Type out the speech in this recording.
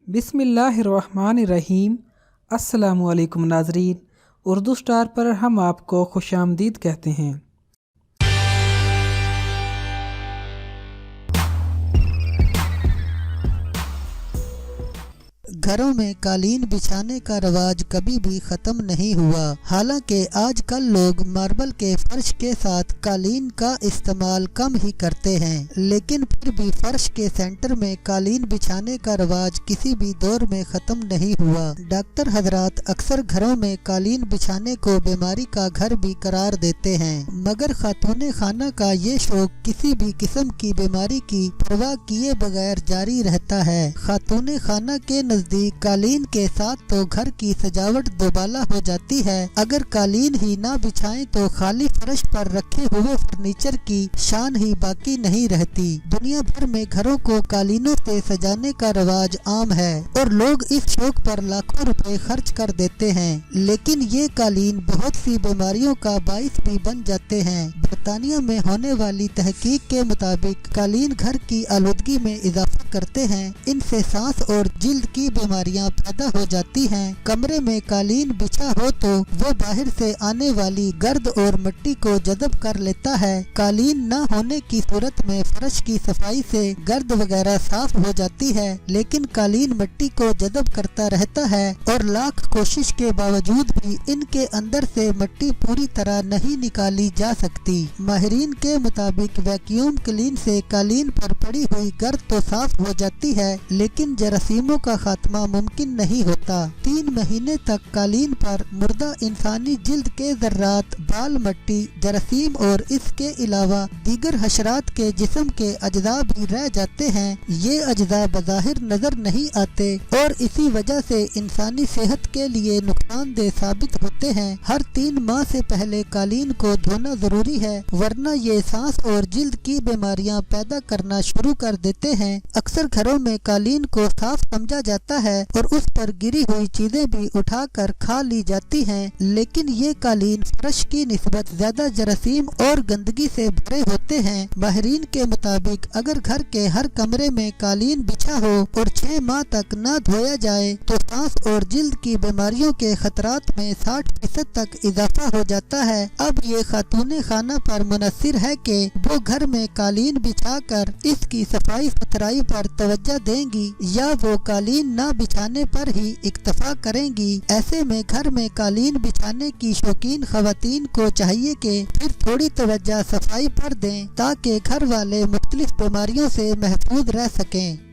बिस्मिल्लाहिर्रहमानिर्रहीम। अस्सलामुअलैकुम नाज़रीन, उर्दू स्टार पर हम आपको खुशामदीद कहते हैं। घरों में कालीन बिछाने का रवाज कभी भी ख़त्म नहीं हुआ। हालांकि आजकल लोग मार्बल के फर्श के साथ कालीन का इस्तेमाल कम ही करते हैं, लेकिन फिर भी फर्श के सेंटर में कालीन बिछाने का रवाज किसी भी दौर में ख़त्म नहीं हुआ। डॉक्टर हजरात अक्सर घरों में कालीन बिछाने को बीमारी का घर भी करार देते हैं, मगर खातून खाना का ये शौक किसी भी किस्म की बीमारी की परवाह किए बगैर जारी रहता है। खातून खाना के नजदीक कालीन के साथ तो घर की सजावट दोबाला हो जाती है। अगर कालीन ही ना बिछाएं तो खाली फर्श पर रखे हुए फर्नीचर की शान ही बाकी नहीं रहती। दुनिया भर में घरों को कालीनों से सजाने का रवाज आम है और लोग इस शौक पर लाखों रुपए खर्च कर देते हैं, लेकिन ये कालीन बहुत सी बीमारियों का बाइस भी बन जाते हैं। बरतानिया में होने वाली तहकीक के मुताबिक कालीन घर की आलूदगी में इजाफा करते हैं। इनसे सांस और जिल्द की बीमारियां पैदा हो जाती हैं। कमरे में कालीन बिछा हो तो वो बाहर से आने वाली गर्द और मिट्टी को जज़ब कर लेता है। कालीन न होने की सूरत में फर्श की सफाई से गर्द वगैरह साफ हो जाती है, लेकिन कालीन मिट्टी को जज़ब करता रहता है और लाख कोशिश के बावजूद भी इनके अंदर से मिट्टी पूरी तरह नहीं निकाली जा सकती। माहिरीन के मुताबिक वैक्यूम क्लीन से कालीन पर पड़ी हुई गर्द तो साफ हो जाती है, लेकिन जरासीमों का खात्मा मुमकिन नहीं होता। 3 महीने तक कालीन पर मुर्दा इंसानी जिल्द के जर्रात, बाल, मिट्टी, जरासीम और इसके अलावा दीगर हशरात के जिस्म के अज्जा भी रह जाते हैं। ये अज्जा बज़ाहिर नजर नहीं आते और इसी वजह से इंसानी सेहत के लिए नुकसानदेह साबित होते हैं। हर 3 माह से पहले कालीन को धोना जरूरी है, वरना ये सांस और जिल्द की बीमारियां पैदा करना शुरू कर देते हैं। अक्सर घरों में कालीन को साफ समझा जाता है और उस पर गिरी हुई चीजें भी उठाकर खा ली जाती हैं, लेकिन ये कालीन फर्श की निस्बत ज्यादा जरासीम और गंदगी से भरे होते हैं। माहिरीन के मुताबिक अगर घर के हर कमरे में कालीन बिछा हो और 6 माह तक न धोया जाए तो सांस और जिल्द की बीमारियों के खतरात में 60% तक इजाफा हो जाता है। अब ये खातून खाना पर मुनसिर है कि वो घर में कालीन बिछा कर इसकी सफाई सुथराई पर तवज्जो देंगी या वो कालीन न बिछाने पर ही इक्तफा करेंगी। ऐसे में घर में कालीन बिछाने की शौकीन खवातीन को चाहिए कि फिर थोड़ी तवज्जो सफाई पर दें ताकि घर वाले मुख्तलिफ बीमारियों से महफूज रह सकें।